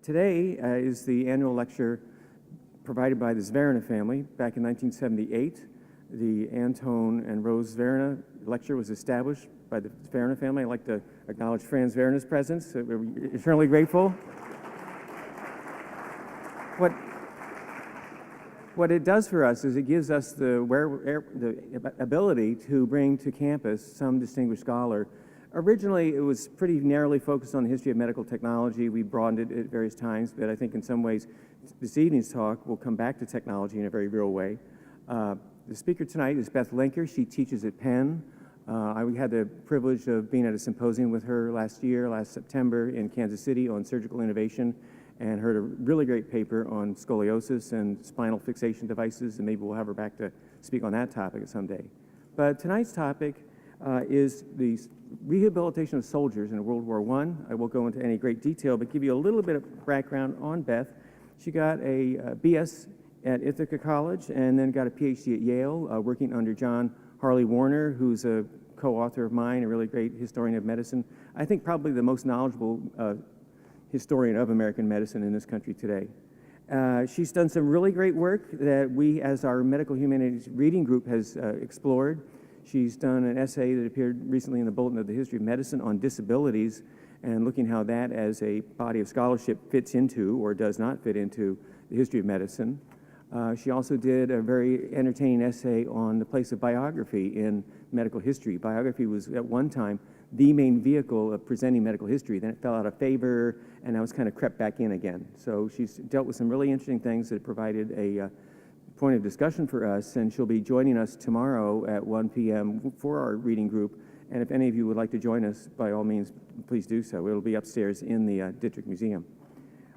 Today is the annual lecture provided by the Zverina family. Back in 1978, the Anton and Rose Zverina lecture was established by the Zverina family. I'd like to acknowledge Fran Zverina's presence. We're eternally grateful. What it does for us is it gives us the ability to bring to campus some distinguished scholar. Originally, it was pretty narrowly focused on the history of medical technology. We broadened it at various times, but I think in some ways this evening's talk will come back to technology in a very real way. The speaker tonight is Beth Linker. She teaches at Penn. We had the privilege of being at a symposium with her last September in Kansas City on surgical innovation, and heard a really great paper on scoliosis and spinal fixation devices, and maybe we'll have her back to speak on that topic someday. But tonight's topic is the rehabilitation of soldiers in World War I. I won't go into any great detail, but give you a little bit of background on Beth. She got a BS at Ithaca College and then got a PhD at Yale, working under John Harley Warner, who's a co-author of mine, a really great historian of medicine. I think probably the most knowledgeable historian of American medicine in this country today. She's done some really great work that we, as our medical humanities reading group, has explored. She's done an essay that appeared recently in the Bulletin of the History of Medicine on disabilities and looking how that as a body of scholarship fits into or does not fit into the history of medicine. She also did a very entertaining essay on the place of biography in medical history. Biography was at one time the main vehicle of presenting medical history. Then it fell out of favor, and now it's kind of crept back in again. So she's dealt with some really interesting things that provided a point of discussion for us, and she'll be joining us tomorrow at 1 p.m. for our reading group. And if any of you would like to join us, by all means, please do so. It'll be upstairs in the District Museum.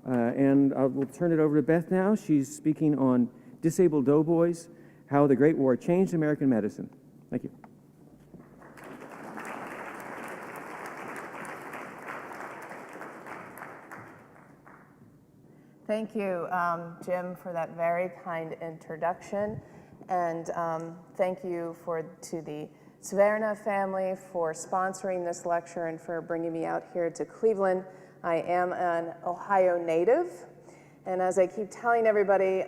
And we'll turn it over to Beth now. She's speaking on Disabled Doughboys, How the Great War Changed American Medicine. Thank you. Thank you, Jim, for that very kind introduction, and thank you to the Zverina family for sponsoring this lecture and for bringing me out here to Cleveland. I am an Ohio native, and as I keep telling everybody,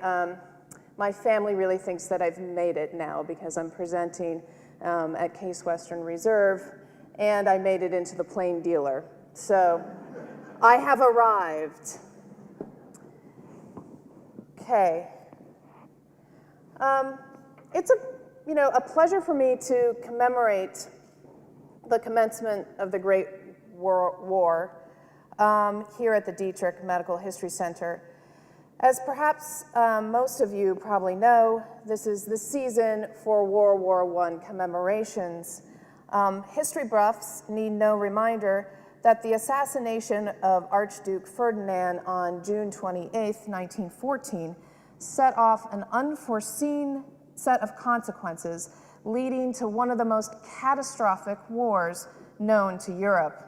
my family really thinks that I've made it now because I'm presenting at Case Western Reserve, and I made it into the plain dealer. So I have arrived. Okay. It's a pleasure for me to commemorate the commencement of the Great War here at the Dietrich Medical History Center. As perhaps most of you probably know, this is the season for World War I commemorations. History buffs need no reminder that the assassination of Archduke Ferdinand on June 28, 1914, set off an unforeseen set of consequences, leading to one of the most catastrophic wars known to Europe.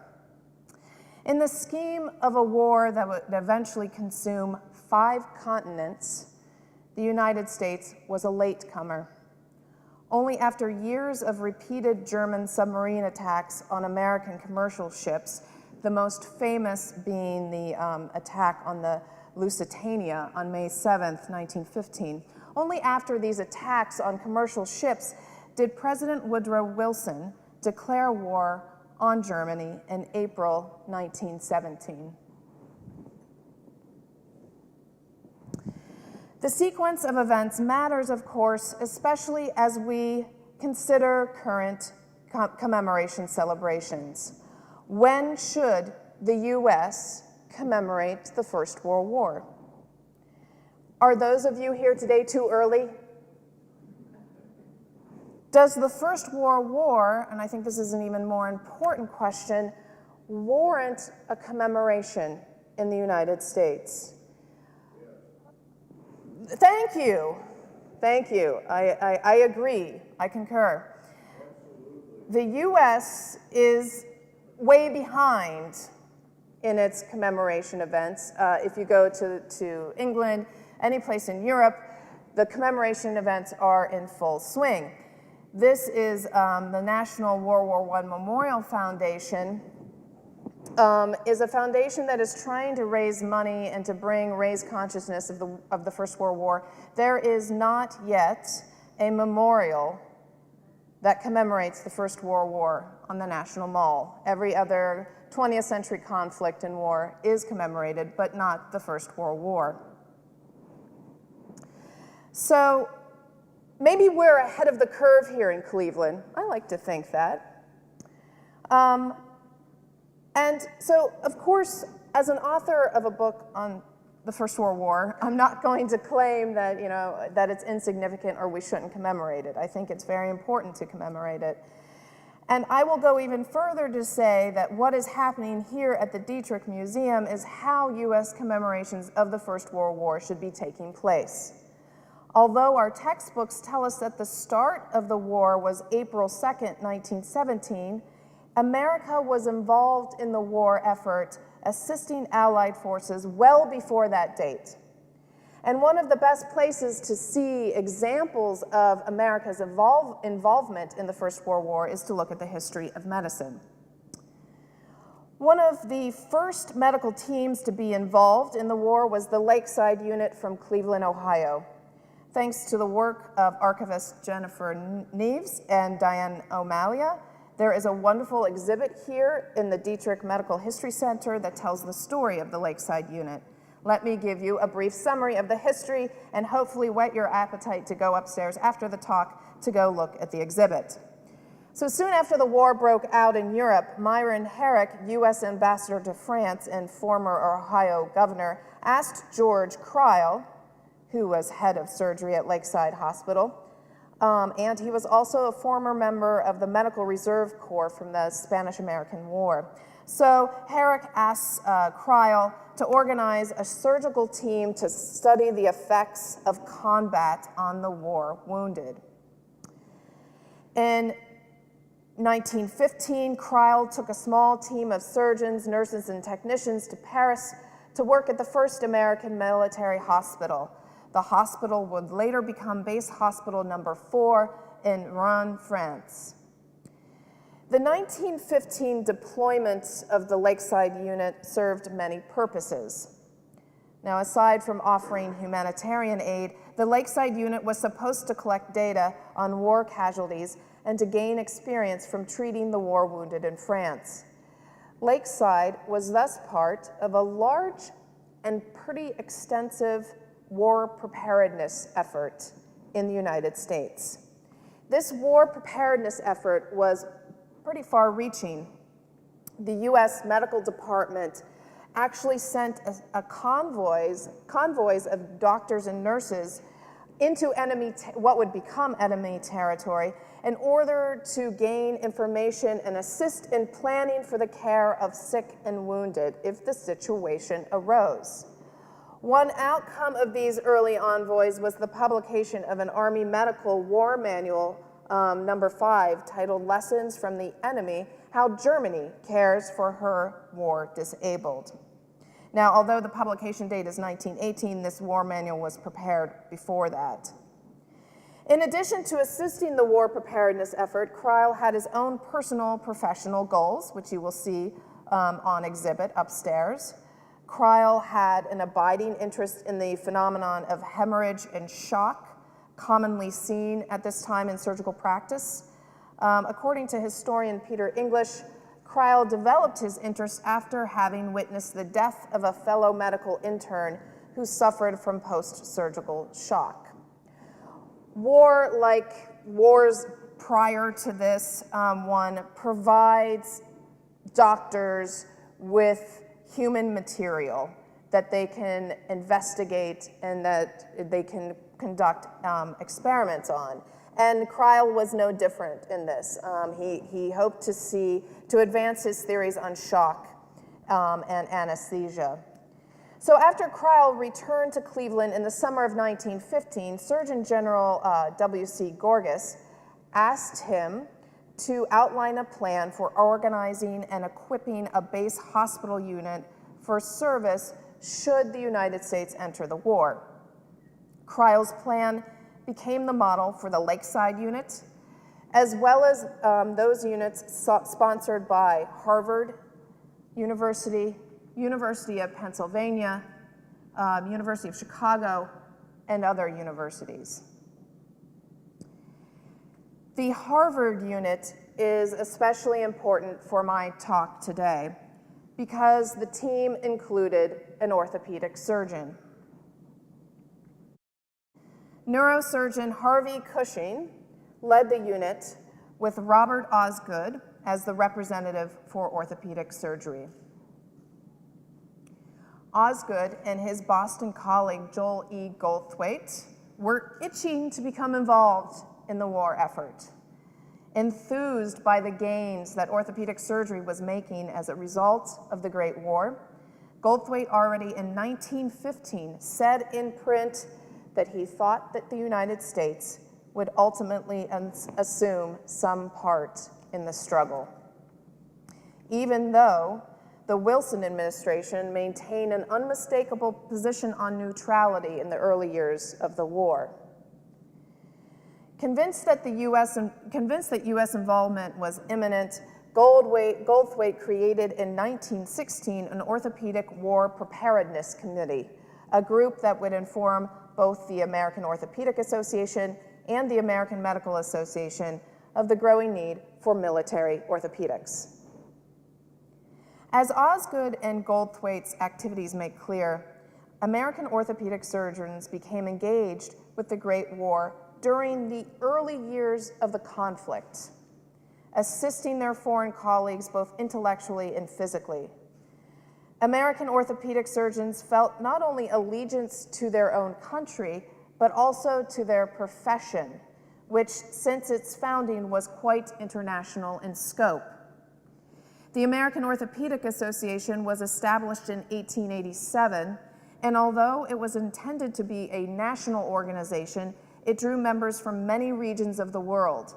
In the scheme of a war that would eventually consume 5 continents, the United States was a latecomer. Only after years of repeated German submarine attacks on American commercial ships, the most famous being the attack on the Lusitania on May 7th, 1915. Only after these attacks on commercial ships did President Woodrow Wilson declare war on Germany in April 1917. The sequence of events matters, of course, especially as we consider current commemoration celebrations. When should the U.S. commemorate the First World War? Are those of you here today too early? Does the First World War, and I think this is an even more important question, warrant a commemoration in the United States? Thank you. Thank you. I agree. I concur. The U.S. is way behind in its commemoration events. If you go to England, any place in Europe, the commemoration events are in full swing. This is the National World War I Memorial Foundation, is a foundation that is trying to raise money and to raise consciousness of the First World War. There is not yet a memorial that commemorates the First World War on the National Mall. Every other 20th century conflict and war is commemorated, but not the First World War. So maybe we're ahead of the curve here in Cleveland. I like to think that. And so, of course, as an author of a book on the First World War, I'm not going to claim that, that it's insignificant or we shouldn't commemorate it. I think it's very important to commemorate it. And I will go even further to say that what is happening here at the Dietrich Museum is how U.S. commemorations of the First World War should be taking place. Although our textbooks tell us that the start of the war was April 2nd, 1917, America was involved in the war effort, assisting Allied forces well before that date. And one of the best places to see examples of America's involvement in the First World War is to look at the history of medicine. One of the first medical teams to be involved in the war was the Lakeside Unit from Cleveland, Ohio. Thanks to the work of archivist Jennifer Neves and Diane O'Malia, there is a wonderful exhibit here in the Dietrich Medical History Center that tells the story of the Lakeside Unit. Let me give you a brief summary of the history and hopefully whet your appetite to go upstairs after the talk to go look at the exhibit. So soon after the war broke out in Europe, Myron Herrick, U.S. ambassador to France and former Ohio governor, asked George Crile, who was head of surgery at Lakeside Hospital, and he was also a former member of the Medical Reserve Corps from the Spanish-American War. So Herrick asks Crile to organize a surgical team to study the effects of combat on the war wounded. In 1915, Crile took a small team of surgeons, nurses, and technicians to Paris to work at the first American military hospital. The hospital would later become Base Hospital No. 4 in Rouen, France. The 1915 deployment of the Lakeside Unit served many purposes. Now, aside from offering humanitarian aid, the Lakeside Unit was supposed to collect data on war casualties and to gain experience from treating the war wounded in France. Lakeside was thus part of a large and pretty extensive war preparedness effort in the United States. This war preparedness effort was pretty far-reaching. The U.S. Medical Department actually sent convoys of doctors and nurses into what would become enemy territory in order to gain information and assist in planning for the care of sick and wounded if the situation arose. One outcome of these early envoys was the publication of an Army Medical War Manual, number 5, titled Lessons from the Enemy, How Germany Cares for Her War Disabled. Now, although the publication date is 1918, this war manual was prepared before that. In addition to assisting the war preparedness effort, Crile had his own personal professional goals, which you will see on exhibit upstairs. Crile had an abiding interest in the phenomenon of hemorrhage and shock, commonly seen at this time in surgical practice. According to historian Peter English, Crile developed his interest after having witnessed the death of a fellow medical intern who suffered from post-surgical shock. War, like wars prior to this one, provides doctors with human material that they can investigate and that they can conduct experiments on. And Crile was no different in this. He hoped to advance his theories on shock and anesthesia. So after Crile returned to Cleveland in the summer of 1915, Surgeon General W.C. Gorgas asked him to outline a plan for organizing and equipping a base hospital unit for service should the United States enter the war. Crile's plan became the model for the Lakeside Unit, as well as those units sponsored by Harvard, University of Pennsylvania, University of Chicago, and other universities. The Harvard unit is especially important for my talk today because the team included an orthopedic surgeon. Neurosurgeon Harvey Cushing led the unit with Robert Osgood as the representative for orthopedic surgery. Osgood and his Boston colleague Joel E. Goldthwait were itching to become involved in the war effort. Enthused by the gains that orthopedic surgery was making as a result of the Great War, Goldthwait already in 1915 said in print that he thought that the United States would ultimately assume some part in the struggle, even though the Wilson administration maintained an unmistakable position on neutrality in the early years of the war. Convinced that U.S. involvement was imminent, Goldthwait created in 1916 an Orthopedic War Preparedness Committee, a group that would inform both the American Orthopedic Association and the American Medical Association of the growing need for military orthopedics. As Osgood and Goldthwait's activities make clear, American orthopedic surgeons became engaged with the Great War during the early years of the conflict, assisting their foreign colleagues both intellectually and physically. American orthopedic surgeons felt not only allegiance to their own country, but also to their profession, which since its founding was quite international in scope. The American Orthopedic Association was established in 1887, and although it was intended to be a national organization, it drew members from many regions of the world.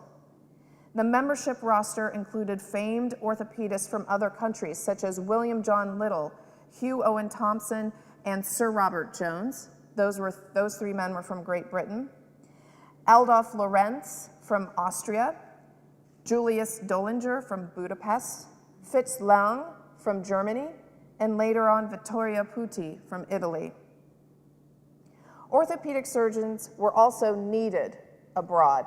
The membership roster included famed orthopedists from other countries, such as William John Little, Hugh Owen Thompson, and Sir Robert Jones. Those three men were from Great Britain. Adolf Lorenz from Austria, Julius Dollinger from Budapest, Fitz Lang from Germany, and later on Vittorio Pucci from Italy. Orthopedic surgeons were also needed abroad,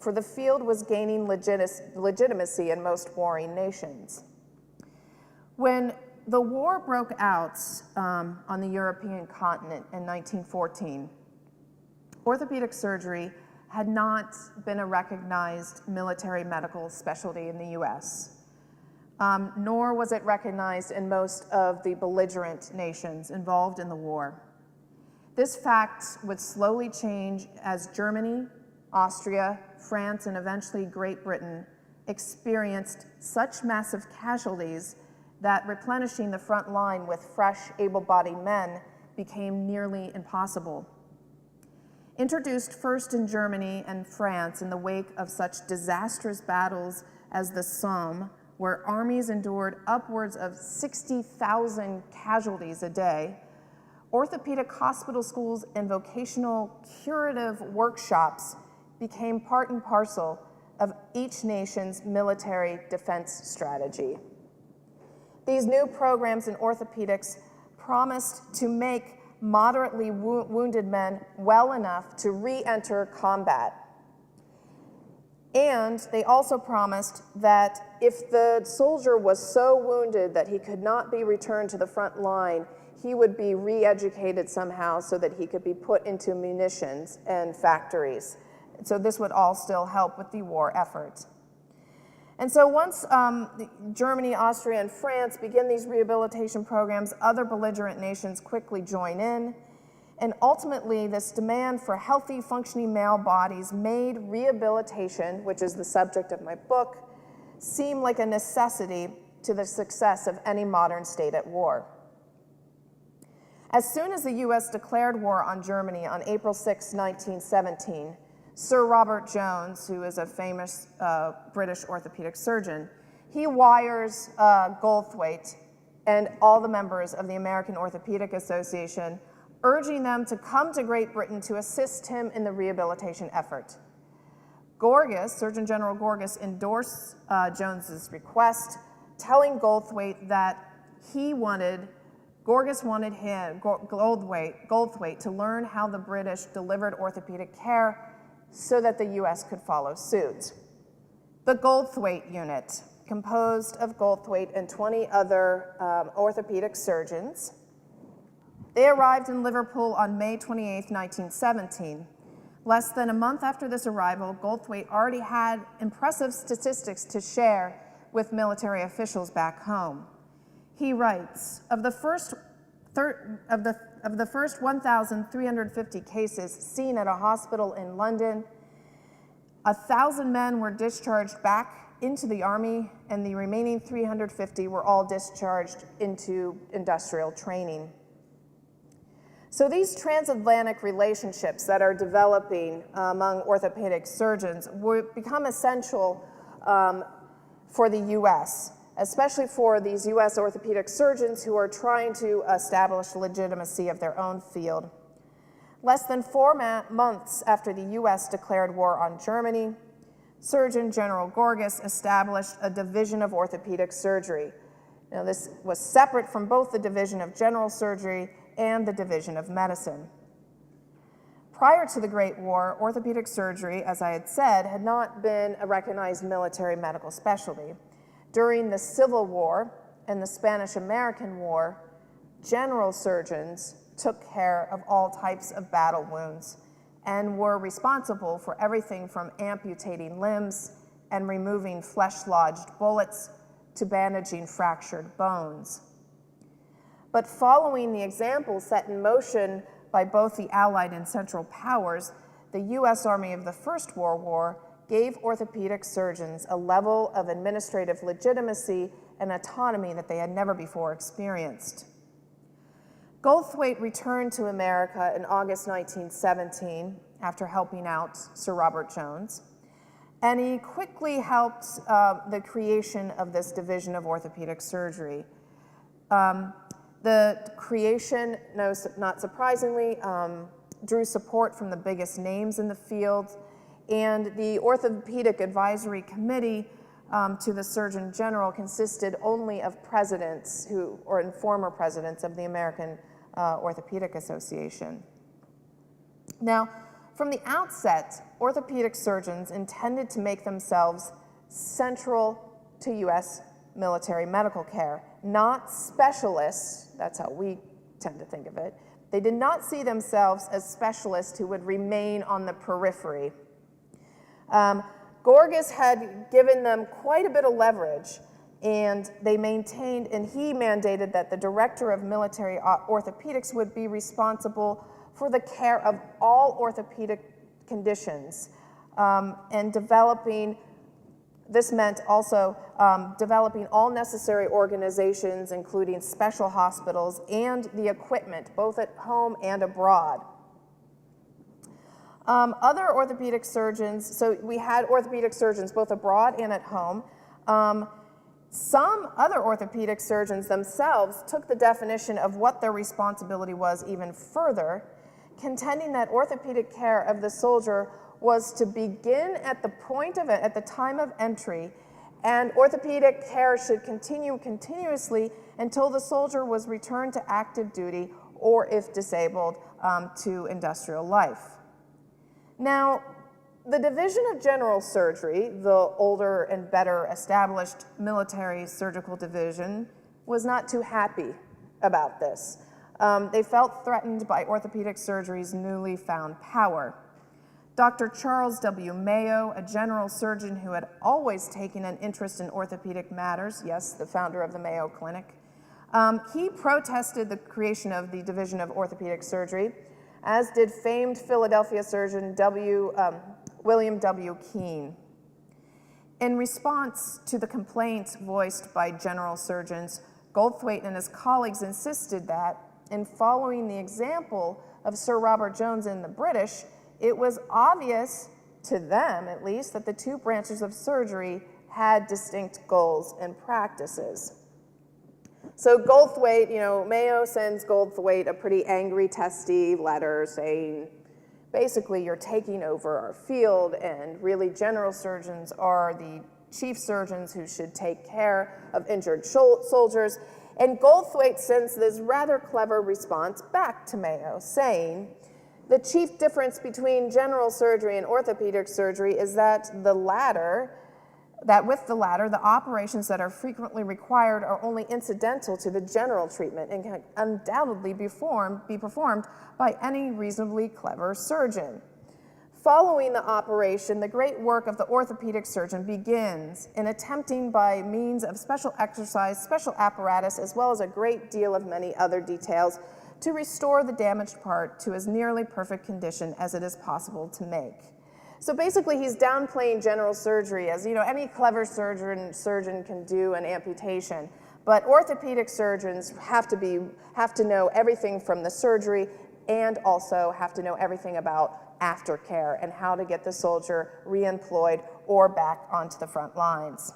for the field was gaining legitimacy in most warring nations. When the war broke out on the European continent in 1914, orthopedic surgery had not been a recognized military medical specialty in the US, nor was it recognized in most of the belligerent nations involved in the war. This fact would slowly change as Germany, Austria, France, and eventually Great Britain experienced such massive casualties that replenishing the front line with fresh, able-bodied men became nearly impossible. Introduced first in Germany and France in the wake of such disastrous battles as the Somme, where armies endured upwards of 60,000 casualties a day, orthopedic hospital schools and vocational curative workshops became part and parcel of each nation's military defense strategy. These new programs in orthopedics promised to make moderately wounded men well enough to re-enter combat. And they also promised that if the soldier was so wounded that he could not be returned to the front line, he would be re-educated somehow so that he could be put into munitions and factories. So this would all still help with the war effort. And so once Germany, Austria, and France begin these rehabilitation programs, other belligerent nations quickly join in. And ultimately, this demand for healthy, functioning male bodies made rehabilitation, which is the subject of my book, seem like a necessity to the success of any modern state at war. As soon as the US declared war on Germany on April 6, 1917, Sir Robert Jones, who is a famous British orthopedic surgeon, he wires Goldthwait and all the members of the American Orthopedic Association, urging them to come to Great Britain to assist him in the rehabilitation effort. Gorgas, Surgeon General Gorgas, endorsed Jones's request, telling Goldthwait that Gorgas wanted Goldthwait to learn how the British delivered orthopedic care so that the US could follow suit. The Goldthwait unit, composed of Goldthwait and 20 other orthopedic surgeons, they arrived in Liverpool on May 28, 1917. Less than a month after this arrival, Goldthwait already had impressive statistics to share with military officials back home. He writes, of the first 1,350 cases seen at a hospital in London, 1,000 men were discharged back into the army, and the remaining 350 were all discharged into industrial training. So these transatlantic relationships that are developing among orthopedic surgeons will become essential for the US, especially for these US orthopedic surgeons who are trying to establish legitimacy of their own field. Less than 4 months after the US declared war on Germany, Surgeon General Gorgas established a division of orthopedic surgery. Now, this was separate from both the division of general surgery and the division of medicine. Prior to the Great War, orthopedic surgery, as I had said, had not been a recognized military medical specialty. During the Civil War and the Spanish-American War, general surgeons took care of all types of battle wounds and were responsible for everything from amputating limbs and removing flesh-lodged bullets to bandaging fractured bones. But following the example set in motion by both the Allied and Central Powers, the US Army of the First World War gave orthopedic surgeons a level of administrative legitimacy and autonomy that they had never before experienced. Goldthwait returned to America in August 1917 after helping out Sir Robert Jones, and he quickly helped the creation of this division of orthopedic surgery. The creation, not surprisingly, drew support from the biggest names in the field, and the Orthopedic Advisory Committee to the Surgeon General consisted only of presidents and former presidents of the American Orthopedic Association. Now, from the outset, orthopedic surgeons intended to make themselves central to US military medical care, not specialists. That's how we tend to think of it. They did not see themselves as specialists who would remain on the periphery. Gorgas had given them quite a bit of leverage, and he mandated that the director of military orthopedics would be responsible for the care of all orthopedic conditions, and this meant also developing all necessary organizations, including special hospitals and the equipment, both at home and abroad. Other orthopedic surgeons, so we had orthopedic surgeons both abroad and at home. Some other orthopedic surgeons themselves took the definition of what their responsibility was even further, contending that orthopedic care of the soldier was to begin at the time of entry, and orthopedic care should continue continuously until the soldier was returned to active duty or, if disabled, to industrial life. Now, the Division of General Surgery, the older and better established military surgical division, was not too happy about this. They felt threatened by orthopedic surgery's newly found power. Dr. Charles W. Mayo, a general surgeon who had always taken an interest in orthopedic matters, yes, the founder of the Mayo Clinic, he protested the creation of the Division of Orthopedic Surgery, as did famed Philadelphia surgeon William W. Keene. In response to the complaints voiced by general surgeons, Goldthwait and his colleagues insisted that, in following the example of Sir Robert Jones and the British, it was obvious, to them at least, that the two branches of surgery had distinct goals and practices. So Goldthwait, Mayo sends Goldthwait a pretty angry, testy letter saying, basically, you're taking over our field, and really general surgeons are the chief surgeons who should take care of injured soldiers. And Goldthwait sends this rather clever response back to Mayo, saying, the chief difference between general surgery and orthopedic surgery is that with the latter, the operations that are frequently required are only incidental to the general treatment and can undoubtedly be performed by any reasonably clever surgeon. Following the operation, the great work of the orthopedic surgeon begins in attempting by means of special exercise, special apparatus, as well as a great deal of many other details, to restore the damaged part to as nearly perfect condition as it is possible to make. So basically, he's downplaying general surgery as, any clever surgeon can do an amputation, but orthopedic surgeons have to know everything from the surgery and also have to know everything about aftercare and how to get the soldier reemployed or back onto the front lines.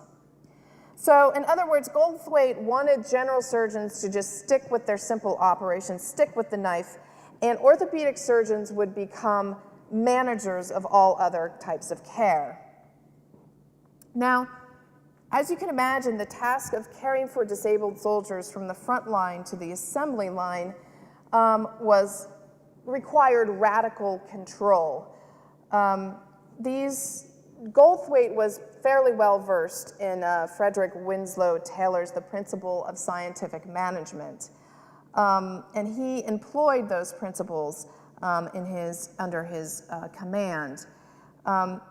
So, in other words, Goldthwait wanted general surgeons to just stick with their simple operations, stick with the knife, and orthopedic surgeons would become managers of all other types of care. Now, as you can imagine, the task of caring for disabled soldiers from the front line to the assembly line required radical control. Goldthwait was fairly well versed in Frederick Winslow Taylor's The Principle of Scientific Management, and he employed those principles under his command.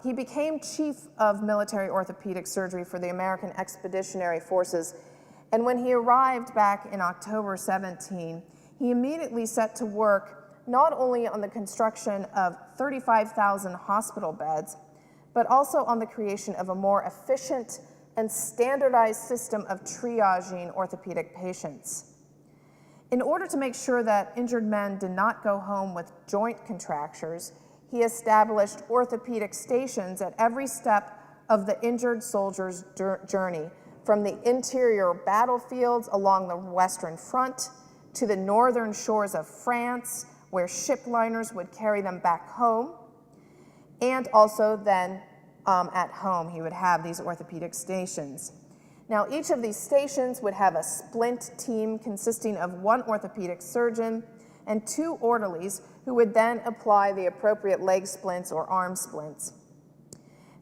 He became chief of military orthopedic surgery for the American Expeditionary Forces, and when he arrived back in October 17, he immediately set to work not only on the construction of 35,000 hospital beds, but also on the creation of a more efficient and standardized system of triaging orthopedic patients. In order to make sure that injured men did not go home with joint contractures, he established orthopedic stations at every step of the injured soldier's journey, from the interior battlefields along the Western Front to the northern shores of France, where ship liners would carry them back home, and also then at home he would have these orthopedic stations. Now, each of these stations would have a splint team consisting of one orthopedic surgeon and 2 orderlies who would then apply the appropriate leg splints or arm splints.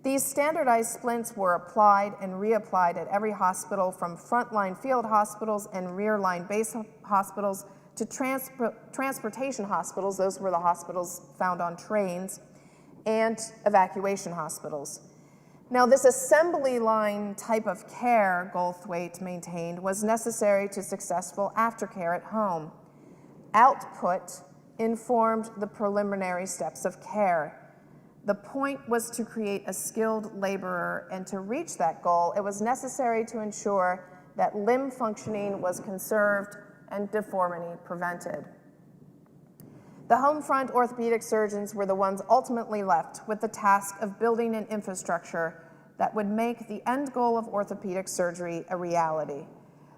These standardized splints were applied and reapplied at every hospital, from frontline field hospitals and rear-line base hospitals to transportation hospitals. Those were the hospitals found on trains, and evacuation hospitals. Now, this assembly line type of care, Goldthwait maintained, was necessary to successful aftercare at home. Output informed the preliminary steps of care. The point was to create a skilled laborer, and to reach that goal, it was necessary to ensure that limb functioning was conserved and deformity prevented. The home front orthopedic surgeons were the ones ultimately left with the task of building an infrastructure that would make the end goal of orthopedic surgery a reality.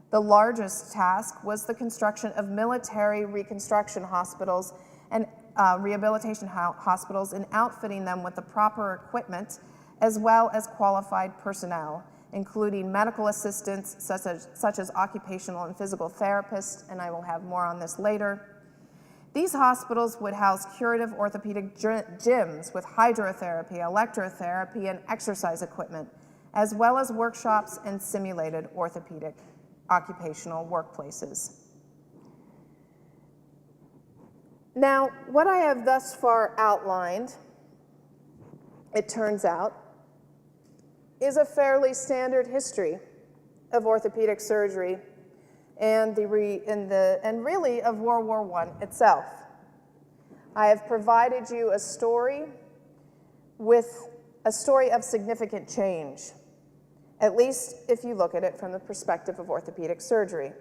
The largest task was the construction of military reconstruction hospitals and rehabilitation hospitals, and outfitting them with the proper equipment as well as qualified personnel, including medical assistants such as occupational and physical therapists, and I will have more on this later. These hospitals would house curative orthopedic gyms with hydrotherapy, electrotherapy, and exercise equipment, as well as workshops and simulated orthopedic occupational workplaces. Now, what I have thus far outlined, it turns out, is a fairly standard history of orthopedic surgery and really of World War I itself. I have provided you a story of significant change, at least if you look at it from the perspective of orthopedic surgery.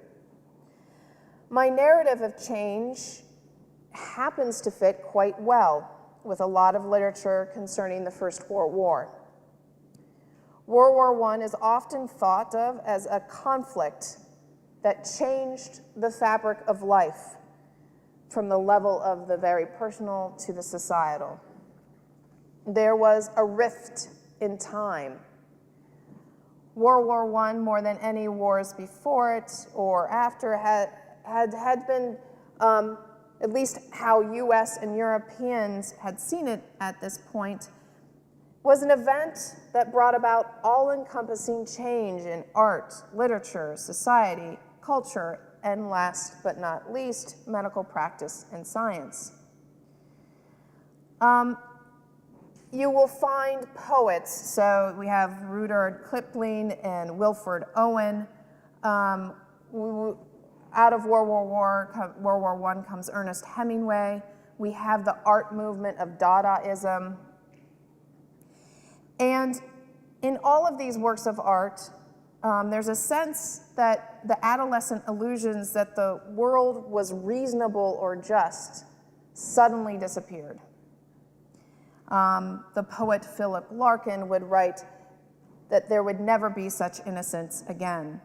My narrative of change happens to fit quite well with a lot of literature concerning the First World War. World War I is often thought of as a conflict that changed the fabric of life from the level of the very personal to the societal. There was a rift in time. World War I, more than any wars before it or after, had been, at least how US and Europeans had seen it at this point, was an event that brought about all-encompassing change in art, literature, society, culture, and last but not least, medical practice and science. You will find poets, so we have Rudyard Kipling and Wilfred Owen. Out of World War I comes Ernest Hemingway. We have the art movement of Dadaism. And in all of these works of art, there's a sense that the adolescent illusions that the world was reasonable or just suddenly disappeared. The poet Philip Larkin would write that there would never be such innocence again.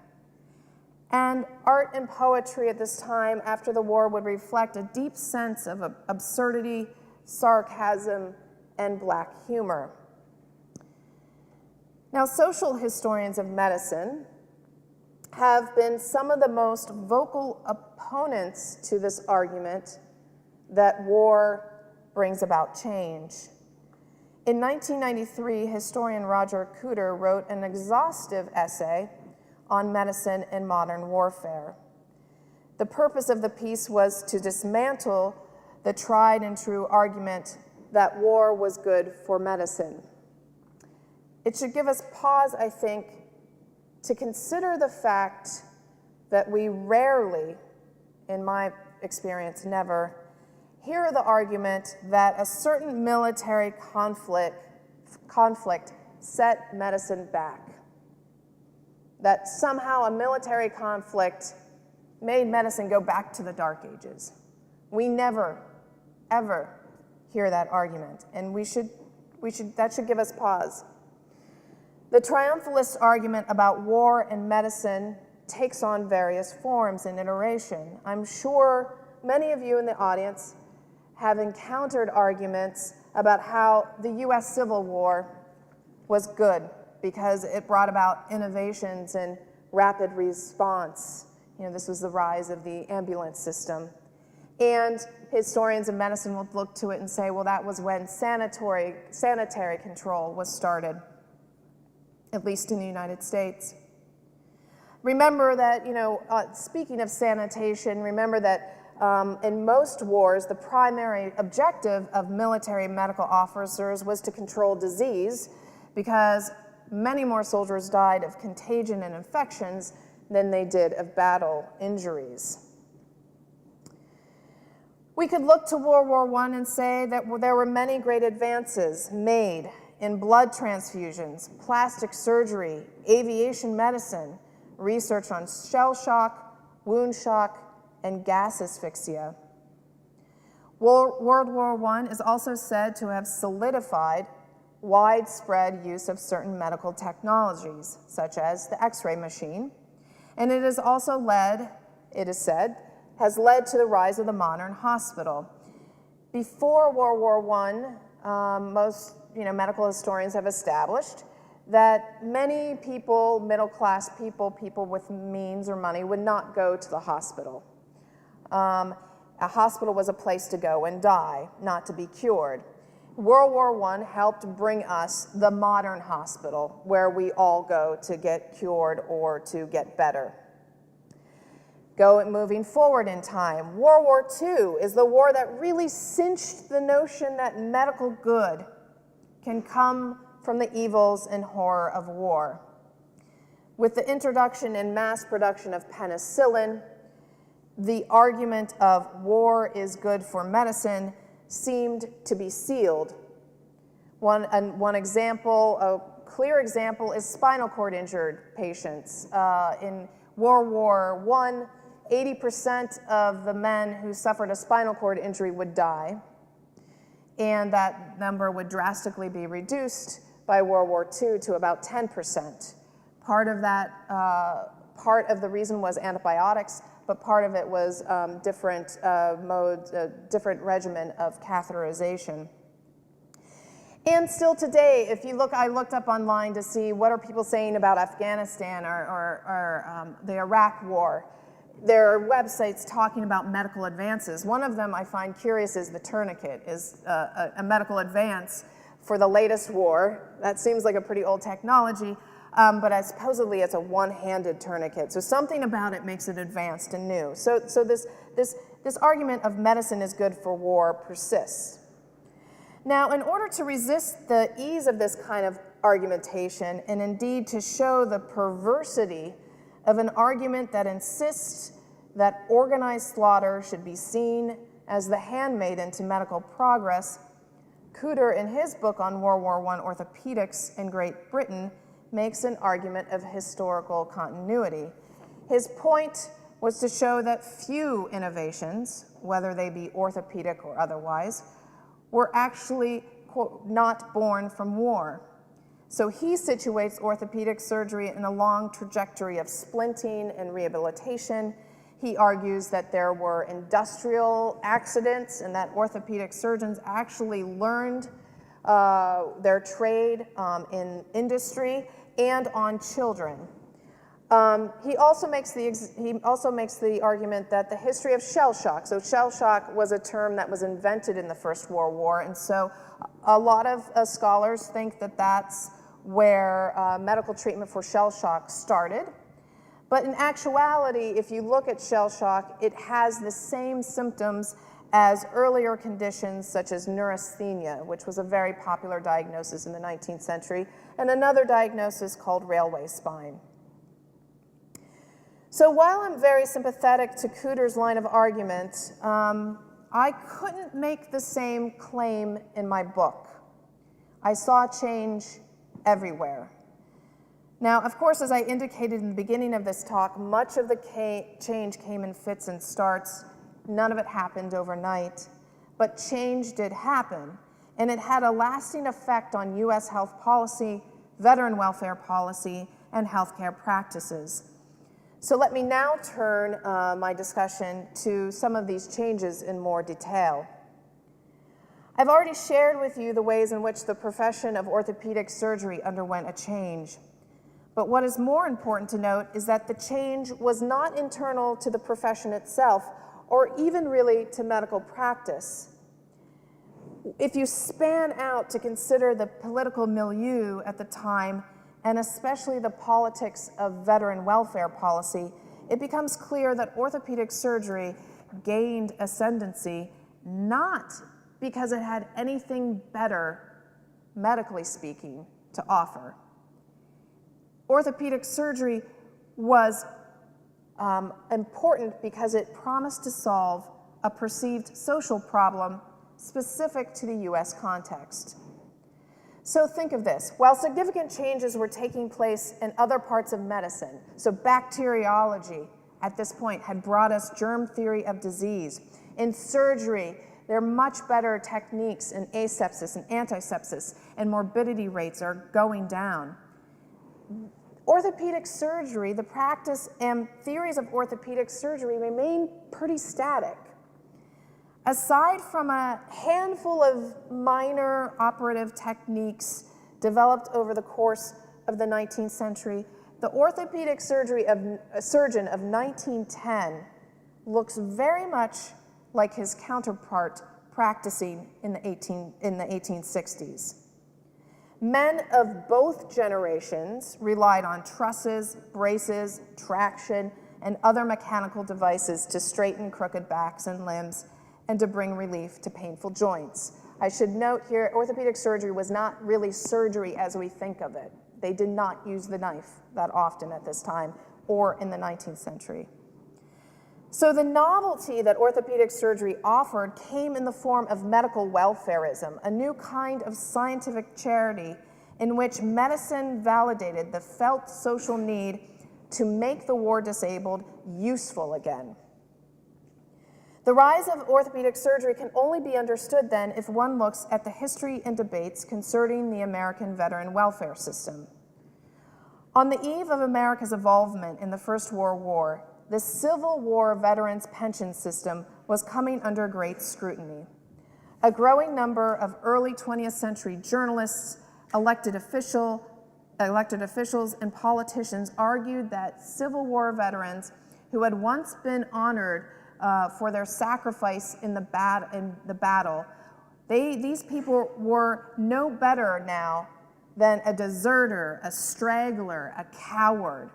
And art and poetry at this time after the war would reflect a deep sense of absurdity, sarcasm, and black humor. Now, social historians of medicine have been some of the most vocal opponents to this argument that war brings about change. In 1993, historian Roger Cooter wrote an exhaustive essay on medicine and modern warfare. The purpose of the piece was to dismantle the tried and true argument that war was good for medicine. It should give us pause, I think, to consider the fact that we rarely, in my experience, never, hear the argument that a certain military conflict set medicine back. That somehow a military conflict made medicine go back to the Dark Ages. We never, ever hear that argument, and that should give us pause. The triumphalist argument about war and medicine takes on various forms and iteration. I'm sure many of you in the audience have encountered arguments about how the US Civil War was good because it brought about innovations and rapid response. This was the rise of the ambulance system. And historians of medicine will look to it and say, well, that was when sanitary control was started, at least in the United States. Remember that, speaking of sanitation, remember that in most wars, the primary objective of military medical officers was to control disease because many more soldiers died of contagion and infections than they did of battle injuries. We could look to World War I and say that there were many great advances made in blood transfusions, plastic surgery, aviation medicine, research on shell shock, wound shock, and gas asphyxia. World War I is also said to have solidified widespread use of certain medical technologies, such as the X-ray machine, and it has also led, it is said, has led to the rise of the modern hospital. Before World War I, most medical historians have established that many people, middle-class people, people with means or money, would not go to the hospital. A hospital was a place to go and die, not to be cured. World War I helped bring us the modern hospital, where we all go to get cured or to get better. Moving forward in time, World War II is the war that really cinched the notion that medical good can come from the evils and horror of war. With the introduction and mass production of penicillin, the argument of war is good for medicine seemed to be sealed. One example, a clear example, is spinal cord injured patients. In World War I, 80% of the men who suffered a spinal cord injury would die, and that number would drastically be reduced by World War II to about 10%. Part of the reason was antibiotics, but part of it was different regimen of catheterization. And still today, if you look, I looked up online to see what are people saying about Afghanistan or the Iraq War. There are websites talking about medical advances. One of them I find curious is the tourniquet, is a medical advance for the latest war. That seems like a pretty old technology, but supposedly it's a one-handed tourniquet. So something about it makes it advanced and new. So this argument of medicine is good for war persists. Now, in order to resist the ease of this kind of argumentation, and indeed to show the perversity of an argument that insists that organized slaughter should be seen as the handmaiden to medical progress, Cooter, in his book on World War I orthopedics in Great Britain, makes an argument of historical continuity. His point was to show that few innovations, whether they be orthopedic or otherwise, were actually, quote, not born from war. So he situates orthopedic surgery in a long trajectory of splinting and rehabilitation. He argues that there were industrial accidents and that orthopedic surgeons actually learned their trade in industry and on children. He also makes the argument that the history of shell shock, so shell shock was a term that was invented in the First World War, and so a lot of scholars think that that's where medical treatment for shell shock started. But in actuality, if you look at shell shock, it has the same symptoms as earlier conditions such as neurasthenia, which was a very popular diagnosis in the 19th century, and another diagnosis called railway spine. So while I'm very sympathetic to Cooter's line of argument, I couldn't make the same claim in my book. I saw change everywhere. Now, of course, as I indicated in the beginning of this talk, much of the change came in fits and starts. None of it happened overnight, but change did happen, and it had a lasting effect on U.S. health policy, veteran welfare policy, and healthcare practices. So let me now turn my discussion to some of these changes in more detail. I've already shared with you the ways in which the profession of orthopedic surgery underwent a change. But what is more important to note is that the change was not internal to the profession itself, or even really to medical practice. If you span out to consider the political milieu at the time, and especially the politics of veteran welfare policy, it becomes clear that orthopedic surgery gained ascendancy not because it had anything better, medically speaking, to offer. Orthopedic surgery was important because it promised to solve a perceived social problem specific to the US context. So think of this. While significant changes were taking place in other parts of medicine, so bacteriology at this point had brought us germ theory of disease. In surgery, there are much better techniques in asepsis and antisepsis, and morbidity rates are going down. Orthopedic surgery, the practice and theories of orthopedic surgery remain pretty static. Aside from a handful of minor operative techniques developed over the course of the 19th century, the orthopedic surgeon of 1910 looks very much like his counterpart practicing in the 1860s. Men of both generations relied on trusses, braces, traction, and other mechanical devices to straighten crooked backs and limbs and to bring relief to painful joints. I should note here, orthopedic surgery was not really surgery as we think of it. They did not use the knife that often at this time or in the 19th century. So the novelty that orthopedic surgery offered came in the form of medical welfarism, a new kind of scientific charity in which medicine validated the felt social need to make the war disabled useful again. The rise of orthopedic surgery can only be understood then if one looks at the history and debates concerning the American veteran welfare system. On the eve of America's involvement in the First World War, the Civil War veterans' pension system was coming under great scrutiny. A growing number of early 20th century journalists, elected officials, and politicians argued that Civil War veterans who had once been honored for their sacrifice in the battle, these people were no better now than a deserter, a straggler, a coward.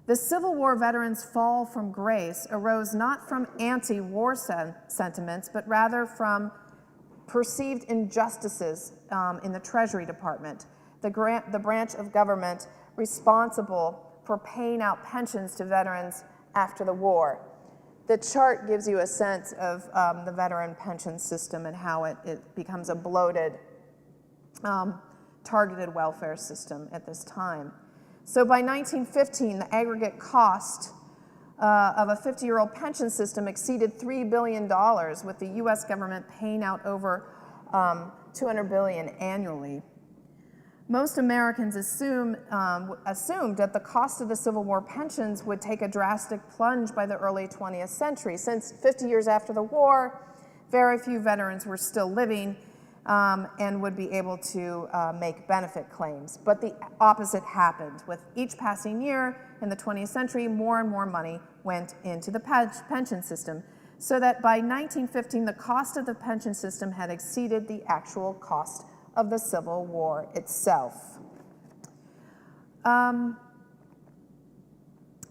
The Civil War veterans' fall from grace arose not from anti-war sentiments, but rather from perceived injustices in the Treasury Department, the branch of government responsible for paying out pensions to veterans after the war. The chart gives you a sense of the veteran pension system and how it becomes a bloated, targeted welfare system at this time. So by 1915, the aggregate cost of a 50-year-old pension system exceeded $3 billion, with the U.S. government paying out over $200 billion annually. Most Americans assumed that the cost of the Civil War pensions would take a drastic plunge by the early 20th century. Since 50 years after the war, very few veterans were still living and would be able to make benefit claims. But the opposite happened. With each passing year in the 20th century, more and more money went into the pension system, so that by 1915, the cost of the pension system had exceeded the actual cost of the Civil War itself.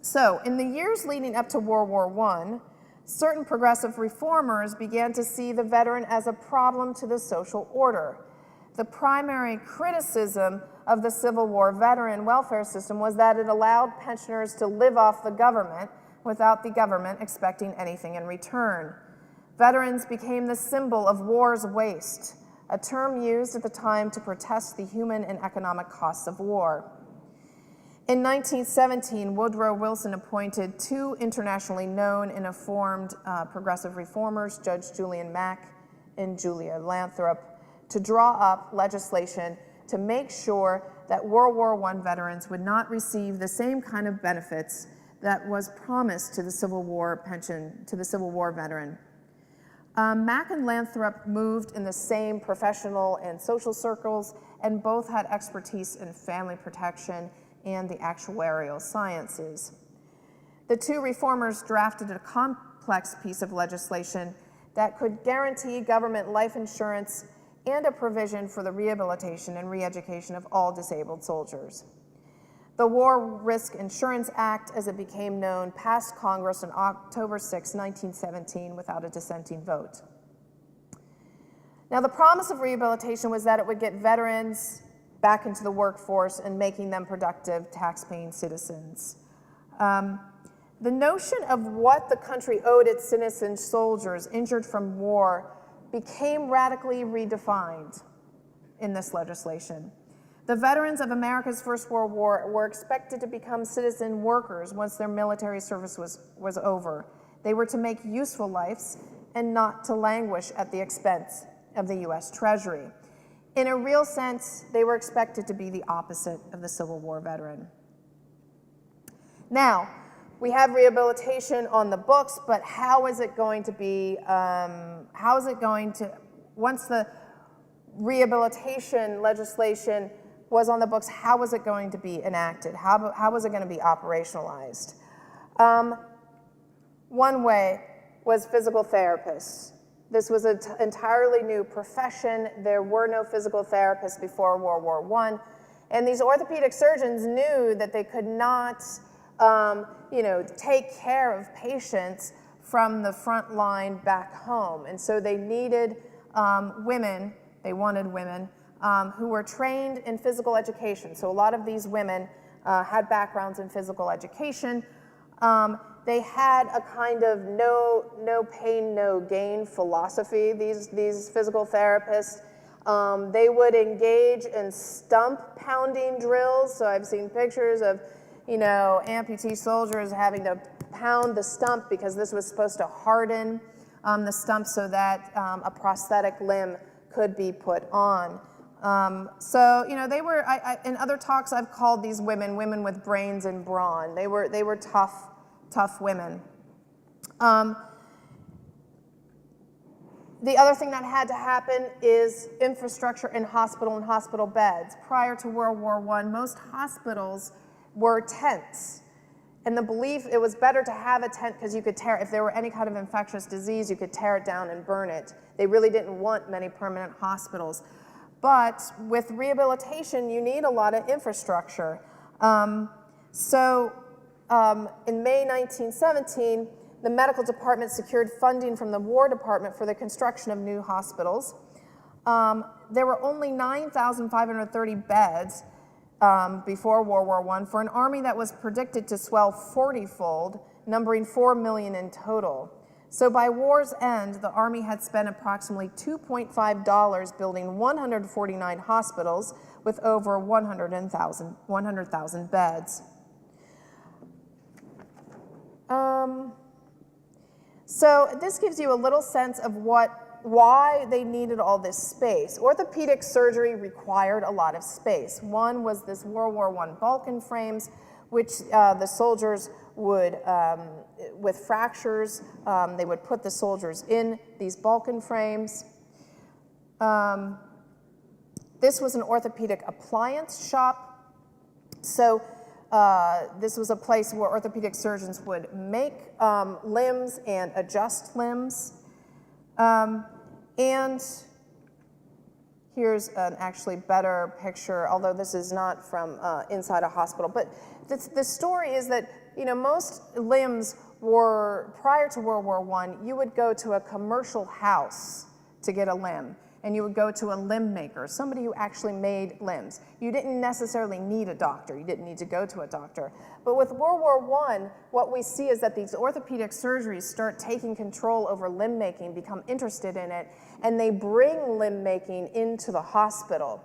So in the years leading up to World War I, certain progressive reformers began to see the veteran as a problem to the social order. The primary criticism of the Civil War veteran welfare system was that it allowed pensioners to live off the government without the government expecting anything in return. Veterans became the symbol of war's waste, a term used at the time to protest the human and economic costs of war. In 1917, Woodrow Wilson appointed two internationally known and informed progressive reformers, Judge Julian Mack and Julian Lathrop, to draw up legislation to make sure that World War I veterans would not receive the same kind of benefits that was promised to the Civil War pension, to the Civil War veteran. Mack and Lathrop moved in the same professional and social circles, and both had expertise in family protection and the actuarial sciences. The two reformers drafted a complex piece of legislation that could guarantee government life insurance and a provision for the rehabilitation and re-education of all disabled soldiers. The War Risk Insurance Act, as it became known, passed Congress on October 6, 1917, without a dissenting vote. Now, the promise of rehabilitation was that it would get veterans back into the workforce and making them productive, tax-paying citizens. The notion of what the country owed its citizen soldiers injured from war became radically redefined in this legislation. The veterans of America's First World War were expected to become citizen workers once their military service was over. They were to make useful lives and not to languish at the expense of the U.S. Treasury. In a real sense, they were expected to be the opposite of the Civil War veteran. Now, we have rehabilitation on the books, but how is it going to be, once the rehabilitation legislation was on the books, how was it going to be enacted? How was it going to be operationalized? One way was physical therapists. This was an entirely new profession. There were no physical therapists before World War I, and these orthopedic surgeons knew that they could not take care of patients from the front line back home. And so they needed women, they wanted women, who were trained in physical education. So a lot of these women had backgrounds in physical education. They had a kind of no pain, no gain philosophy, these physical therapists. They would engage in stump pounding drills. So I've seen pictures of amputee soldiers having to pound the stump because this was supposed to harden the stump so that a prosthetic limb could be put on. They were, in other talks I've called these women with brains and brawn. They were tough women. The other thing that had to happen is infrastructure in hospital and hospital beds. Prior to World War I, most hospitals were tents. And the belief, it was better to have a tent because you could tear, if there were any kind of infectious disease, you could tear it down and burn it. They really didn't want many permanent hospitals. But with rehabilitation, you need a lot of infrastructure. In May 1917, the medical department secured funding from the War Department for the construction of new hospitals. There were only 9,530 beds before World War I for an army that was predicted to swell 40-fold, numbering 4 million in total. So by war's end, the Army had spent approximately $2.5 building 149 hospitals with over 100,000 beds. So this gives you a little sense of why they needed all this space. Orthopedic surgery required a lot of space. One was this World War I Balkan frames, which the soldiers would, with fractures, they would put the soldiers in these Balkan frames. This was an orthopedic appliance shop. So this was a place where orthopedic surgeons would make limbs and adjust limbs. And here's an actually better picture, although this is not from inside a hospital. But the story is that, you know, most limbs were, prior to World War I, you would go to a commercial house to get a limb. And you would go to a limb maker, somebody who actually made limbs. You didn't necessarily need a doctor. You didn't need to go to a doctor. But with World War I, what we see is that these orthopedic surgeries start taking control over limb making, become interested in it, and they bring limb making into the hospital.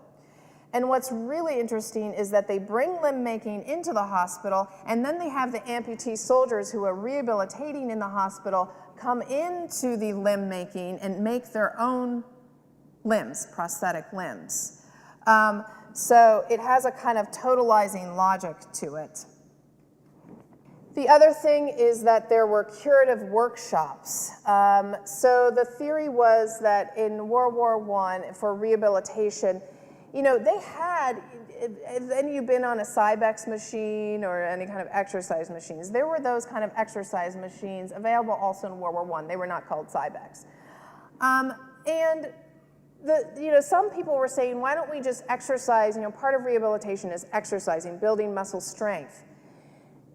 And what's really interesting is that they bring limb making into the hospital, and then they have the amputee soldiers who are rehabilitating in the hospital come into the limb making and make their own limbs, prosthetic limbs. So it has a kind of totalizing logic to it. The other thing is that there were curative workshops. So the theory was that in World War I, for rehabilitation, you know, they had, have any of you been on a Cybex machine or any kind of exercise machines? There were those kind of exercise machines available also in World War I. They were not called Cybex. And some people were saying, why don't we just exercise? You know, part of rehabilitation is exercising, building muscle strength.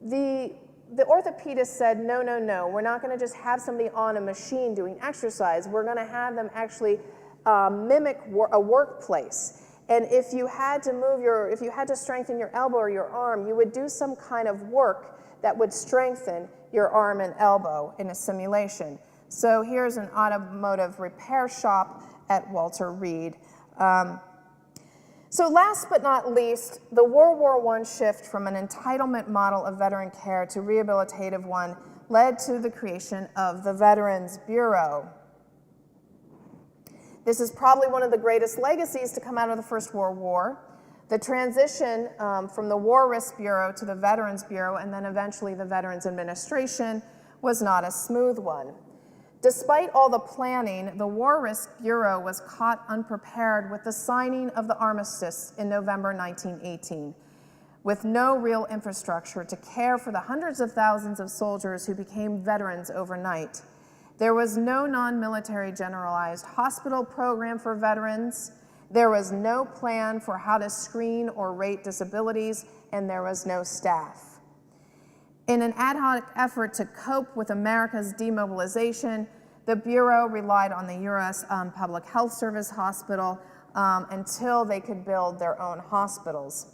The orthopedist said, no, no, no, we're not going to just have somebody on a machine doing exercise. We're going to have them actually mimic a workplace. And if you had to if you had to strengthen your elbow or your arm, you would do some kind of work that would strengthen your arm and elbow in a simulation. So here's an automotive repair shop at Walter Reed. So last but not least, the World War I shift from an entitlement model of veteran care to rehabilitative one led to the creation of the Veterans Bureau. This is probably one of the greatest legacies to come out of the First World War. The transition from the War Risk Bureau to the Veterans Bureau and then eventually the Veterans Administration was not a smooth one. Despite all the planning, the War Risk Bureau was caught unprepared with the signing of the armistice in November 1918, with no real infrastructure to care for the hundreds of thousands of soldiers who became veterans overnight. There was no non-military generalized hospital program for veterans. There was no plan for how to screen or rate disabilities, and there was no staff. In an ad hoc effort to cope with America's demobilization, the Bureau relied on the U.S. Public Health Service hospital until they could build their own hospitals.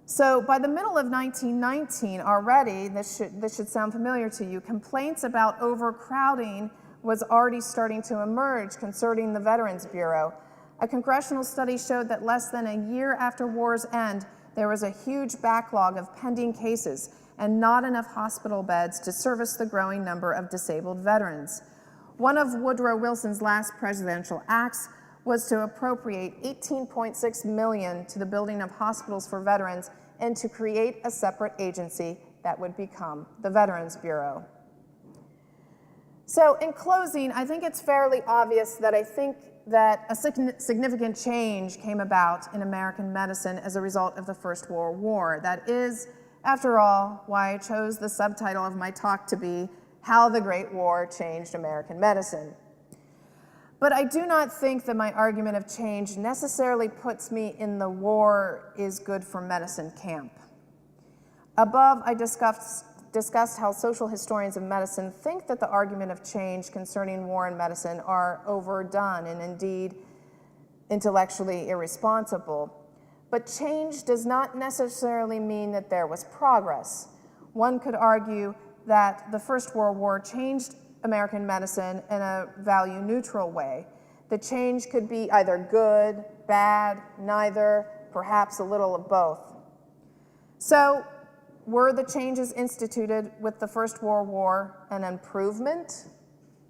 So by the middle of 1919 already, this should sound familiar to you, complaints about overcrowding was already starting to emerge concerning the Veterans Bureau. A congressional study showed that less than a year after war's end, there was a huge backlog of pending cases and not enough hospital beds to service the growing number of disabled veterans. One of Woodrow Wilson's last presidential acts was to appropriate $18.6 million to the building of hospitals for veterans and to create a separate agency that would become the Veterans Bureau. So in closing, I think it's fairly obvious that I think that a significant change came about in American medicine as a result of the First World War. That is, after all, why I chose the subtitle of my talk to be How the Great War Changed American Medicine. But I do not think that my argument of change necessarily puts me in the war is good for medicine camp. Above, I discussed how social historians of medicine think that the argument of change concerning war and medicine are overdone and indeed intellectually irresponsible. But change does not necessarily mean that there was progress. One could argue that the First World War changed American medicine in a value-neutral way. The change could be either good, bad, neither, perhaps a little of both. So, were the changes instituted with the First World War an improvement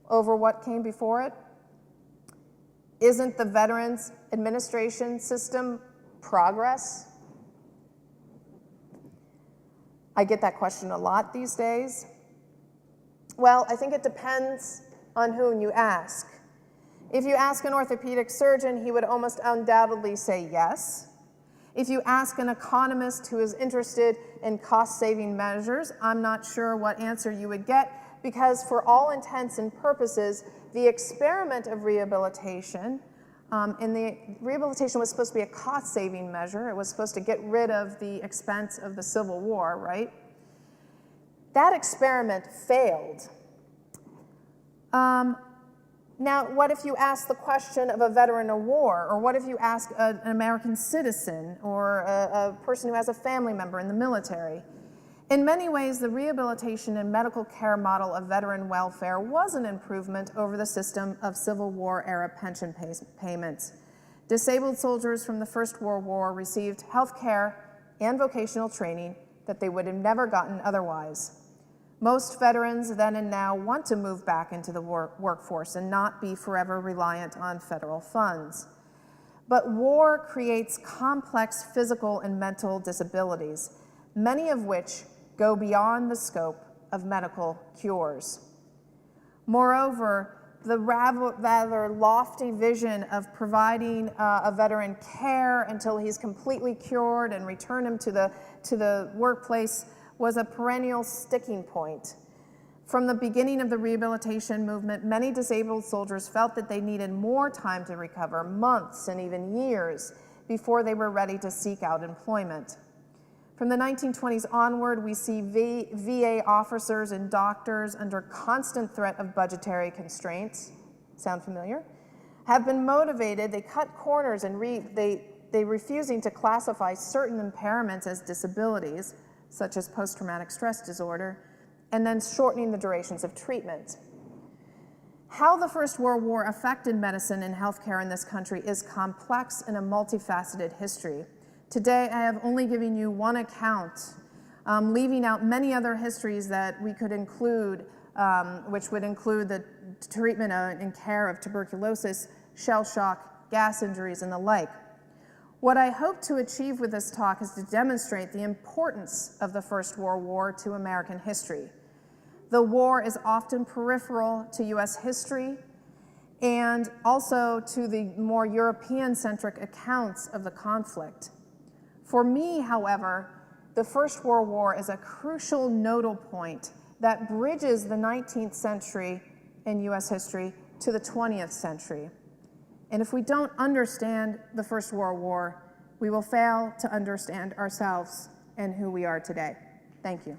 over what came before it? Isn't the Veterans Administration system progress? I get that question a lot these days. Well, I think it depends on whom you ask. If you ask an orthopedic surgeon, he would almost undoubtedly say yes. If you ask an economist who is interested in cost-saving measures, I'm not sure what answer you would get, because for all intents and purposes, the experiment of rehabilitation, and the rehabilitation was supposed to be a cost-saving measure. It was supposed to get rid of the expense of the Civil War, right? That experiment failed. Now, what if you ask the question of a veteran of war, or what if you ask an American citizen, or a person who has a family member in the military? In many ways, the rehabilitation and medical care model of veteran welfare was an improvement over the system of Civil War-era pension payments. Disabled soldiers from the First World War received health care and vocational training that they would have never gotten otherwise. Most veterans then and now want to move back into the workforce and not be forever reliant on federal funds. But war creates complex physical and mental disabilities, many of which go beyond the scope of medical cures. Moreover, the rather lofty vision of providing a veteran care until he's completely cured and return him to the workplace was a perennial sticking point. From the beginning of the rehabilitation movement, many disabled soldiers felt that they needed more time to recover, months and even years, before they were ready to seek out employment. From the 1920s onward, we see VA officers and doctors under constant threat of budgetary constraints, sound familiar? Have been motivated, they cut corners and they refusing to classify certain impairments as disabilities, such as post-traumatic stress disorder, and then shortening the durations of treatment. How the First World War affected medicine and healthcare in this country is complex and a multifaceted history. Today, I have only given you one account, leaving out many other histories that we could include, which would include the treatment and care of tuberculosis, shell shock, gas injuries, and the like. What I hope to achieve with this talk is to demonstrate the importance of the First World War to American history. The war is often peripheral to US history and also to the more European-centric accounts of the conflict. For me, however, the First World War is a crucial nodal point that bridges the 19th century in US history to the 20th century. And if we don't understand the First World War, we will fail to understand ourselves and who we are today. Thank you.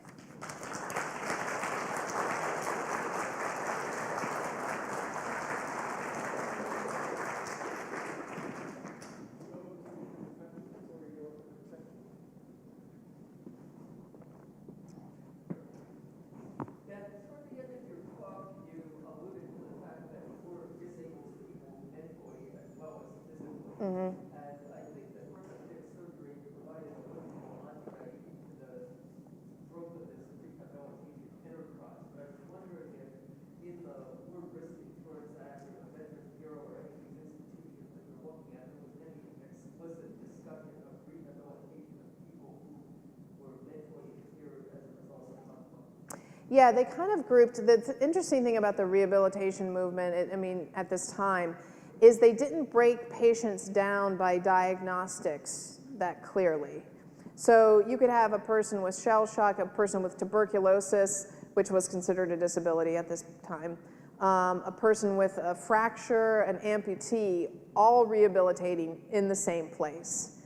Mm-hmm. And I think that orthopedic surgery provided a good entree into the growth of Yeah, they kind of grouped, the interesting thing about the rehabilitation movement, at this time, is they didn't break patients down by diagnostics that clearly. So you could have a person with shell shock, a person with tuberculosis, which was considered a disability at this time, a person with a fracture, an amputee, all rehabilitating in the same place.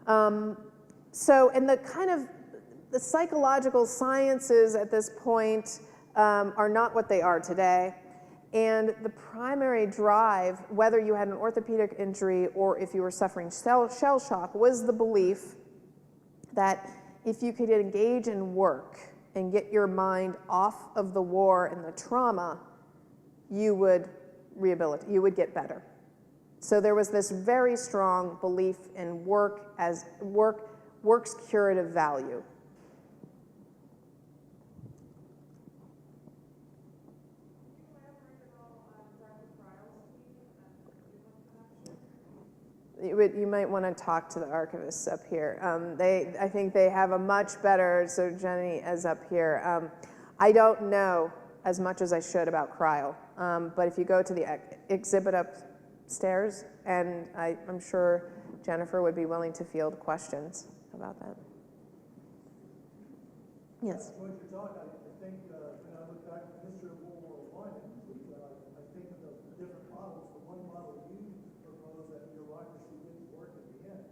And the psychological sciences at this point are not what they are today. And the primary drive, whether you had an orthopedic injury or if you were suffering shell shock, was the belief that if you could engage in work and get your mind off of the war and the trauma, you would rehabilitate, you would get better. So there was this very strong belief in work's curative value. You might want to talk to the archivists up here. I think they have a much better, so Jenny is up here. I don't know as much as I should about cryo, but if you go to the exhibit upstairs, and I'm sure Jennifer would be willing to field questions about that. Yes? When you talk, I think, when I look back at the history of World War I, I think of the different models. The one model you proposed that bureaucracy didn't work in the end.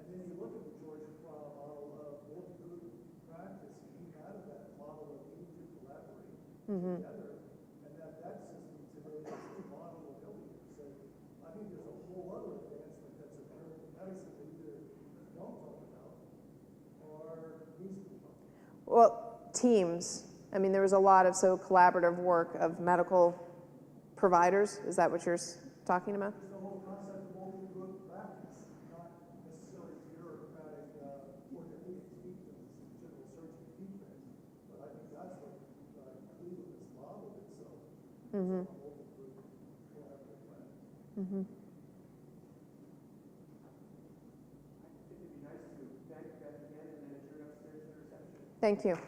And then you look at the George Cryle model of multi-group practice, came out of that model of need to collaborate together. And that system today is the model of healthcare. So I think there's a whole other advancement that's occurring in medicine that either don't talk about or needs to be talked about. Well, teams. There was a lot of collaborative work of medical providers. Is that what you're talking about? The whole concept of multi-group practice, not necessarily bureaucratic orthopedic treatments, general surgery treatments, but I think that's what Cleveland has modeled itself. Multi-group collaborative practice. I think it'd be nice to thank Beth again and then adjourn upstairs to reception. Thank you.